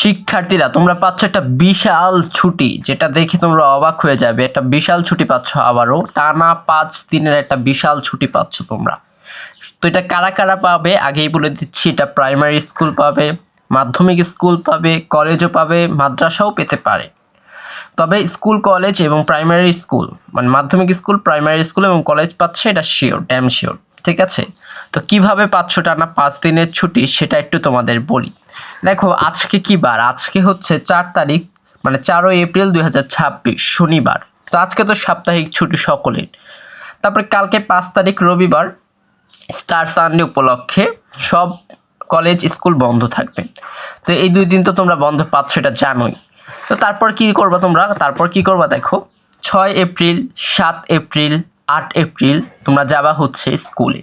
শিক্ষার্থীরা তোমরা পাচ্ছ একটা বিশাল ছুটি, যেটা দেখে তোমরা অবাক হয়ে যাবে। একটা বিশাল ছুটি পাচ্ছ, আবারও টানা 5 দিনের একটা বিশাল ছুটি পাচ্ছ তোমরা। তো এটা কারা কারা পাবে আগেই বলে দিচ্ছি। এটা প্রাইমারি স্কুল পাবে, মাধ্যমিক স্কুল পাবে, কলেজও পাবে, মাদ্রাসাও পেতে পারে। তবে স্কুল, কলেজ এবং প্রাইমারি স্কুল মানে মাধ্যমিক স্কুল, প্রাইমারি স্কুল এবং কলেজ পাচ্ছে, এটা শিওর, ড্যাম শিওর। ঠিক আছে, তো কিভাবে পাচ্ছ টানা 5 দিনের ছুটি সেটা একটু তোমাদের বলি। দেখো আজকে কি বার? আজকে হচ্ছে 4 তারিখ, মানে 4 এপ্রিল 2026 শনিবার। তো আজকে তো সাপ্তাহিক ছুটি সকলের। তারপরে কালকে 5 তারিখ রবিবার, স্টার সানডে উপলক্ষে সব কলেজ স্কুল বন্ধ থাকবে। তো এই 2 দিন তো তোমরা বন্ধ পাচ্ছ, এটা জানোই। তো তারপর কি করবা তোমরা? তারপর কি করবা দেখো, 6 এপ্রিল, 7 এপ্রিল, 8 এপ্রিল তোমরা যাবা হচ্ছে স্কুলে।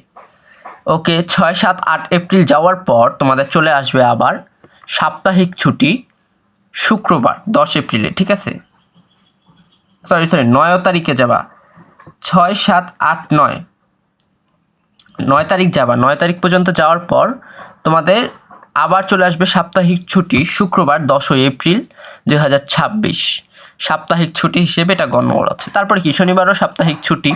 ওকে, 6, 7, 8 এপ্রিল যাওয়ার পর তোমাদের চলে আসবে আবার সাপ্তাহিক ছুটি শুক্রবার 10 এপ্রিলে। ঠিক আছে, সরি 9 তারিখে যাবা। 6, 7, 8, 9, 9 তারিখ যাবা। 9 তারিখ পর্যন্ত যাওয়ার পর তোমাদের আবার চলে আসবে সাপ্তাহিক ছুটি শুক্রবার 10 এপ্রিল 2026 সাপ্তাহিক ছুটি হিসেবে এটা গণ্য করা হচ্ছে। তারপরে কি শনিবারও সাপ্তাহিক ছুটি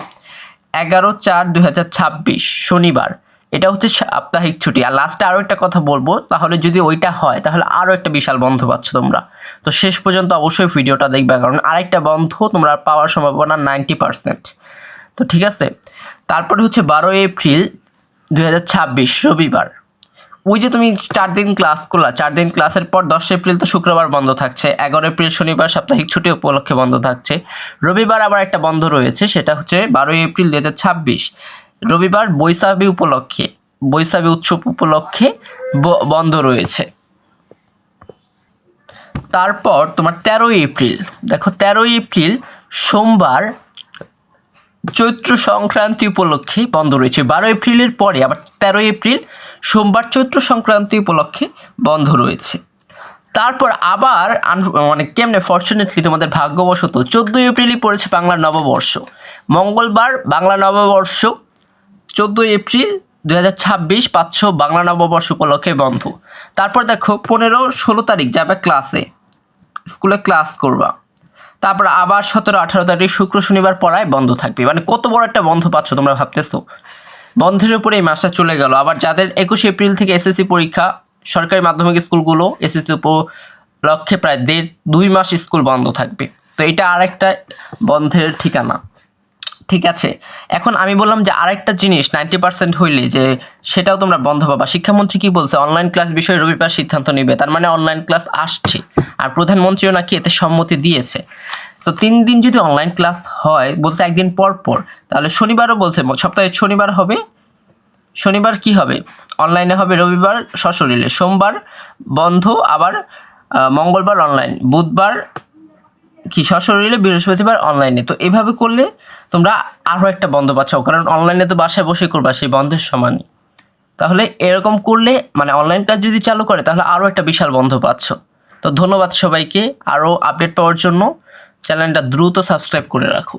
11/4/2026 শনিবার, এটা হচ্ছে সাপ্তাহিক ছুটি। আর লাস্টে আরও একটা কথা বলবো, তাহলে যদি ওইটা হয় তাহলে আরও একটা বিশাল বন্ধ পাচ্ছ তোমরা। তো শেষ পর্যন্ত অবশ্যই ভিডিওটা দেখবে, কারণ আরেকটা বন্ধ তোমরা পাওয়ার সম্ভাবনা 90%। তো ঠিক আছে, তারপরে হচ্ছে 12 এপ্রিল 2026 রবিবার। ওই যে তুমি 4 দিন ক্লাস করলা, 4 দিন ক্লাসের পর 10 এপ্রিল তো শুক্রবার বন্ধ থাকছে, 11 এপ্রিল শনিবার সাপ্তাহিক ছুটি উপলক্ষে বন্ধ থাকছে। রবিবার আবার একটা বন্ধ রয়েছে, সেটা হচ্ছে 12 এপ্রিল 2026 রবিবার বৈশাখী উপলক্ষে, বৈশাখী উৎসব উপলক্ষে বন্ধ রয়েছে। তারপর তোমার 13 এপ্রিল, দেখো 13 এপ্রিল সোমবার চৈত্র সংক্রান্তি উপলক্ষে বন্ধ রয়েছে। 12 এপ্রিলের পরে আবার 13 এপ্রিল সোমবার চৈত্র সংক্রান্তি উপলক্ষে বন্ধ রয়েছে। তারপর আবার মানে কেমনে ফরচুনেটলি তোমাদের ভাগ্যবশত 14 এপ্রিলই পড়েছে বাংলা নববর্ষ, মঙ্গলবার বাংলা নববর্ষ। 14 এপ্রিল 2026 পাচ্ছ বাংলা নববর্ষ উপলক্ষে বন্ধ। তারপর দেখো 15, 16 তারিখ যাবে ক্লাসে, স্কুলে ক্লাস করবা। তারপর আবার 17, 18 তারিখ শুক্র শনিবার পড়ায় বন্ধ থাকবে। মানে কত বড় একটা বন্ধ পাচ্ছ তোমরা, ভাবতেছো? বন্ধের উপরে এই মাসটা চলে গেল। আবার যাদের 21 এপ্রিল থেকে এসএসসি পরীক্ষা, সরকারি মাধ্যমিক স্কুলগুলো এসএসসি উপলক্ষে প্রায় 1.5-2 মাস স্কুল বন্ধ থাকবে। তো এটা আরেকটা বন্ধের ঠিকানা। ঠিক আছে, এখন আমি বললাম যে আরেকটা জিনিস 90% হইলে যে সেটাও তোমরা বন্ধ পাবা। শিক্ষামন্ত্রী কি বলছে? অনলাইন ক্লাস বিষয়ে রবিবার সিদ্ধান্ত নেবে। তার মানে অনলাইন ক্লাস আসছে, আর প্রধানমন্ত্রীও নাকি এতে সম্মতি দিয়েছে। সো 3 দিন যদি অনলাইন ক্লাস হয়, বলছে একদিন পর পর, তাহলে শনিবারও বলছে সপ্তাহে শনিবার হবে। শনিবার কি হবে? অনলাইনে হবে। রবিবার সশরীরে, সোমবার বন্ধ, আবার মঙ্গলবার অনলাইন, বুধবার কি সশরীরে, বৃহস্পতিবার অনলাইনে। তো এইভাবে করলে তোমরা আরও একটা বন্ধ পাচ্ছ, কারণ অনলাইনে তো বাসায় বসে করবা সেই বন্ধের সমানই। তাহলে এরকম করলে মানে অনলাইন ক্লাস যদি চালু করে তাহলে আরও একটা বিশাল বন্ধ পাচ্ছ। তো ধন্যবাদ সবাইকে। আরও আপডেট পাওয়ার জন্য চ্যানেলটা দ্রুত সাবস্ক্রাইব করে রাখো।